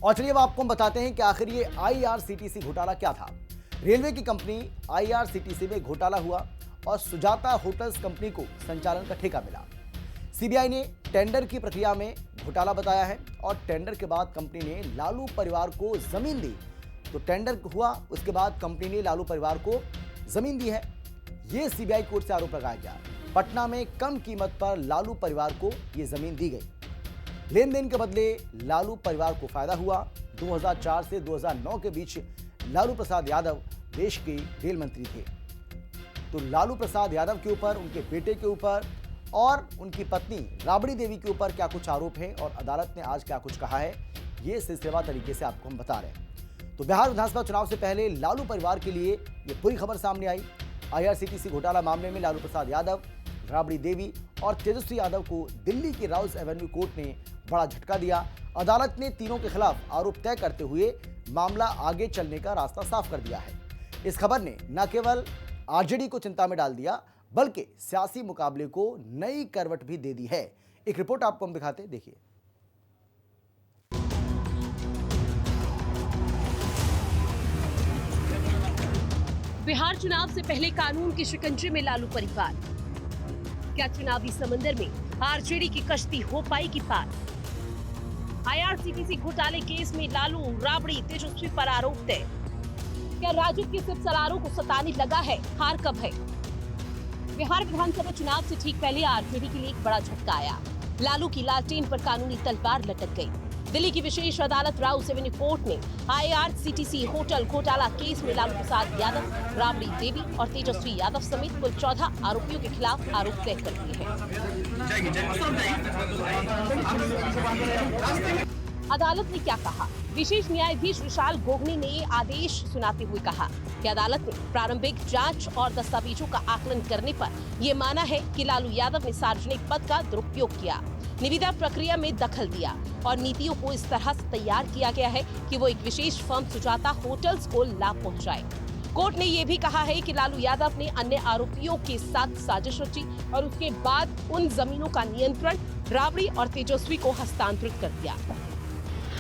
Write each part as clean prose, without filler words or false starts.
और चलिए अब आपको हम बताते हैं कि आखिर ये आईआरसीटीसी घोटाला क्या था। रेलवे की कंपनी आईआरसीटीसी में घोटाला हुआ और सुजाता होटल्स कंपनी को संचालन का ठेका मिला। सीबीआई ने टेंडर की प्रक्रिया में घोटाला बताया है और टेंडर के बाद कंपनी ने लालू परिवार को जमीन दी। तो टेंडर हुआ, उसके बाद कंपनी ने लालू परिवार को जमीन दी है। यह सीबीआई कोर्ट से आरोप लगाया गया। पटना में कम कीमत पर लालू परिवार को यह जमीन दी गई। लेन देन के बदले लालू परिवार को फायदा हुआ। 2004 से 2009 के बीच लालू प्रसाद यादव देश के रेल मंत्री थे। तो लालू प्रसाद यादव के ऊपर, उनके बेटे के ऊपर और उनकी पत्नी राबड़ी देवी के ऊपर क्या कुछ आरोप हैं और अदालत ने आज क्या कुछ कहा है, ये सिलसिलेवार तरीके से आपको हम बता रहे हैं। तो बिहार विधानसभा चुनाव से पहले लालू परिवार के लिए ये पूरी खबर सामने आई। आईआरसीटीसी घोटाला मामले में लालू प्रसाद यादव, राबड़ी देवी और तेजस्वी यादव को दिल्ली की राउस एवेन्यू कोर्ट ने बड़ा झटका दिया। अदालत ने तीनों के खिलाफ आरोप तय करते हुए मामला आगे चलने का रास्ता साफ कर दिया है। इस खबर ने न केवल आरजेडी को चिंता में डाल दिया, बल्कि सियासी मुकाबले को नई करवट भी दे दी है। एक रिपोर्ट आपको हम दिखाते हैं, देखिए। बिहार चुनाव से पहले कानून के शिकंजे में लालू परिवार। क्या चुनावी समंदर में आरजेडी की कश्ती हो पाएगी पार? आईआरसीटीसी घोटाले केस में लालू, राबड़ी, तेजस्वी पर आरोप तय। क्या राजद के सिर्फ सरारों को सताने लगा है? हार कब है? बिहार विधानसभा चुनाव से ठीक पहले आरजेडी के लिए एक बड़ा झटका आया। लालू की लालटेन पर कानूनी तलवार लटक गई। दिल्ली की विशेष अदालत राउस एवेन्यू कोर्ट ने आईआरसीटीसी होटल घोटाला केस में लालू प्रसाद यादव, राबड़ी देवी और तेजस्वी यादव समेत कुल 14 आरोपियों के खिलाफ आरोप तय कर दिए हैं। अदालत ने क्या कहा? विशेष न्यायाधीश विशाल गोगनी ने आदेश सुनाते हुए कहा कि अदालत ने प्रारंभिक जांच और दस्तावेजों का आकलन करने पर यह माना है कि लालू यादव ने सार्वजनिक पद का दुरुपयोग किया, निविदा प्रक्रिया में दखल दिया और नीतियों को इस तरह से तैयार किया गया है कि वो एक विशेष फर्म सुजाता होटल्स को लाभ पहुंचाए। कोर्ट ने यह भी कहा है कि लालू यादव ने अन्य आरोपियों के साथ साजिश रची और उसके बाद उन जमीनों का नियंत्रण राबड़ी और तेजस्वी को हस्तांतरित कर दिया।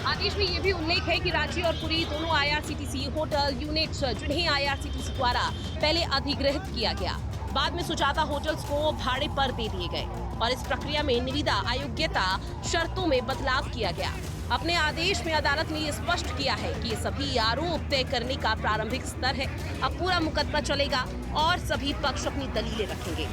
आदेश में यह भी उल्लेख है कि रांची और पुरी दोनों आईआरसीटीसी होटल यूनिट्स, जिन्हें आईआरसीटीसी द्वारा पहले अधिग्रहित किया गया, बाद में सुजाता होटल्स को भाड़े पर दे दिए गए और इस प्रक्रिया में निविदा अयोग्यता शर्तों में बदलाव किया गया। अपने आदेश में अदालत ने ये स्पष्ट किया है कि ये सभी आरोप तय करने का प्रारंभिक स्तर है। अब पूरा मुकदमा चलेगा और सभी पक्ष अपनी दलीलें रखेंगे।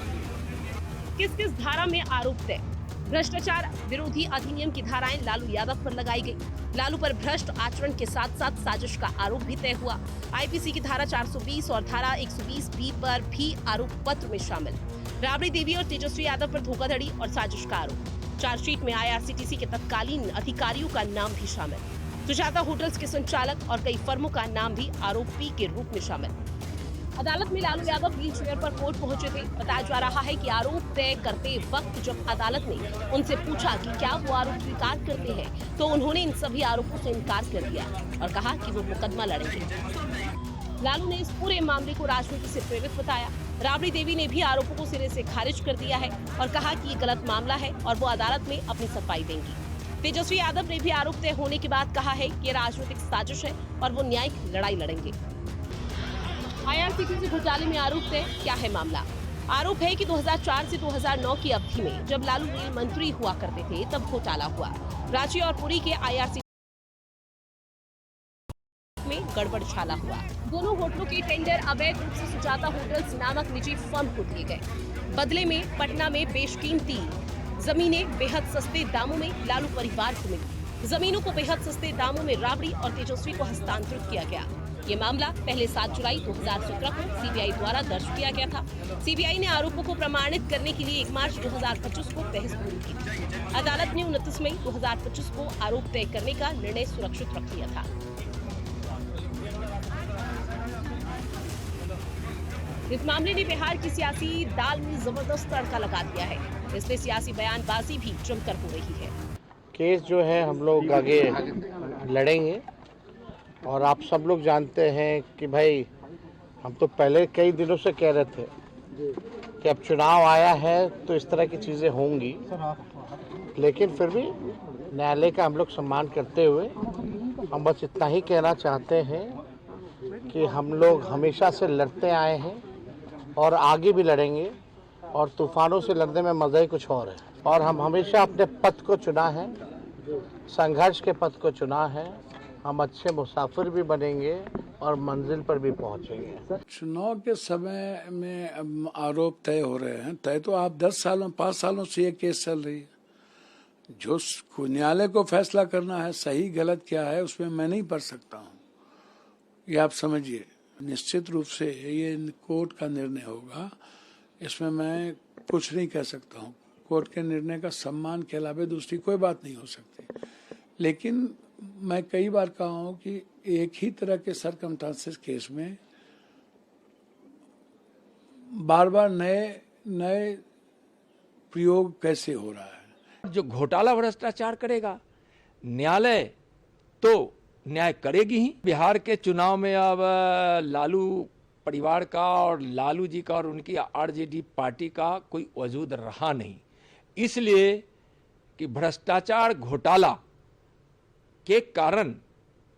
किस किस धारा में आरोप तय? भ्रष्टाचार विरोधी अधिनियम की धाराएं लालू यादव पर लगाई गई। लालू पर भ्रष्ट आचरण के साथ साथ साजिश का आरोप भी तय हुआ। आईपीसी की धारा 420 और धारा 120B पर भी आरोप पत्र में शामिल। राबड़ी देवी और तेजस्वी यादव पर धोखाधड़ी और साजिश का आरोप। चार्जशीट में आईआरसीटीसी के तत्कालीन अधिकारियों का नाम भी शामिल। सुजाता होटल्स के संचालक और कई फर्मों का नाम भी आरोपी के रूप में शामिल। अदालत में लालू यादव व्हील चेयर पर कोर्ट पहुंचे थे। बताया जा रहा है कि आरोप तय करते वक्त जब अदालत ने उनसे पूछा कि क्या वो आरोप स्वीकार करते हैं, तो उन्होंने इन सभी आरोपों से इनकार कर दिया और कहा कि वो मुकदमा लड़ेंगे। लालू ने इस पूरे मामले को राजनीति से प्रेरित बताया। राबड़ी देवी ने भी आरोपों को सिरे से खारिज कर दिया है और कहा कि ये गलत मामला है और वो अदालत में अपनी सफाई देंगी। तेजस्वी यादव ने भी आरोप तय होने के बाद कहा है कि राजनीतिक साजिश है और वो न्यायिक लड़ाई लड़ेंगे। आईआरसीटीसी घोटाले में आरोप तय, क्या है मामला? आरोप है कि 2004 से 2009 की अवधि में जब लालू रेल मंत्री हुआ करते थे तब घोटाला हुआ। रांची और पुरी के आईआरसीटीसी में गड़बड़ छाला हुआ। दोनों होटलों के टेंडर अवैध रूप से सुजाता होटल्स नामक निजी फर्म को दिए गए। बदले में पटना में बेशकीमती जमीनें बेहद सस्ते दामों में लालू परिवार को मिली। जमीनों को बेहद सस्ते दामों में राबड़ी और तेजस्वी को हस्तांतरित किया गया। ये मामला पहले 7 जुलाई 2017 को सीबीआई द्वारा दर्ज किया गया था। सीबीआई ने आरोपों को प्रमाणित करने के लिए 1 मार्च 2025 को बहस पूरी की। अदालत ने 29 मई 2025 को आरोप तय करने का निर्णय सुरक्षित रख लिया था। इस मामले ने बिहार की सियासी दाल में जबरदस्त तड़का लगा दिया है, इसलिए सियासी बयानबाजी भी जमकर हो रही है। केस जो है हम लोग आगे लड़ेंगे और आप सब लोग जानते हैं कि भाई हम तो पहले कई दिनों से कह रहे थे कि अब चुनाव आया है तो इस तरह की चीज़ें होंगी, लेकिन फिर भी न्यायालय का हम लोग सम्मान करते हुए हम बस इतना ही कहना चाहते हैं कि हम लोग हमेशा से लड़ते आए हैं और आगे भी लड़ेंगे, और तूफानों से लड़ने में मज़ा ही कुछ और है। और हम हमेशा अपने पथ को चुना है, संघर्ष के पथ को चुना है। हम अच्छे मुसाफिर भी बनेंगे और मंजिल पर भी पहुंचेंगे। चुनाव के समय में आरोप तय हो रहे हैं। तय तो आप 5 सालों से ये केस चल रही है। जो न्यायालय को फैसला करना है सही गलत क्या है, उसमें मैं नहीं पढ़ सकता हूँ। ये आप समझिए, निश्चित रूप से ये कोर्ट का निर्णय होगा, इसमें मैं कुछ नहीं कह सकता हूँ। कोर्ट के निर्णय का सम्मान के अलावा दूसरी कोई बात नहीं हो सकती। लेकिन मैं कई बार कहा हूँ कि एक ही तरह के सरकमस्टांसेस केस में बार बार नए प्रयोग कैसे हो रहा है। जो घोटाला भ्रष्टाचार करेगा, न्यायालय तो न्याय करेगी ही। बिहार के चुनाव में अब लालू परिवार का और लालू जी का और उनकी आरजेडी पार्टी का कोई वजूद रहा नहीं, इसलिए कि भ्रष्टाचार घोटाला के कारण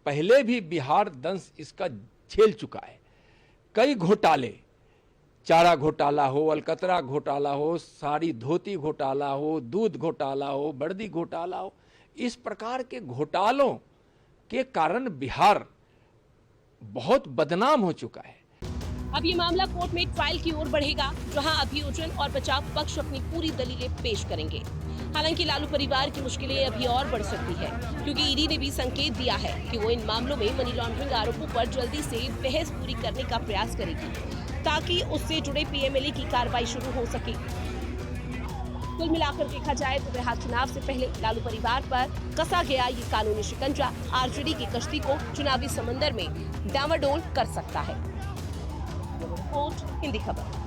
पहले भी बिहार दंश इसका झेल चुका है। कई घोटाले, चारा घोटाला हो, अलकतरा घोटाला हो, साड़ी धोती घोटाला हो, दूध घोटाला हो, वर्दी घोटाला हो, इस प्रकार के घोटालों के कारण बिहार बहुत बदनाम हो चुका है। अब ये मामला कोर्ट में ट्रायल की ओर बढ़ेगा, जहां अभियोजन और बचाव पक्ष अपनी पूरी दलीलें पेश करेंगे। हालांकि लालू परिवार की मुश्किलें अभी और बढ़ सकती है, क्योंकि ईडी ने भी संकेत दिया है कि वो इन मामलों में मनी लॉन्ड्रिंग आरोपों पर जल्दी से बहस पूरी करने का प्रयास करेगी, ताकि उससे जुड़े पीएमएलए की कार्रवाई शुरू हो सके। कुल मिलाकर देखा जाए तो बिहार चुनाव से पहले लालू परिवार पर कसा गया ये कानूनी शिकंजा आरजेडी की कश्ती को चुनावी समंदर में डामाडोल कर सकता है। हिंदी खबर।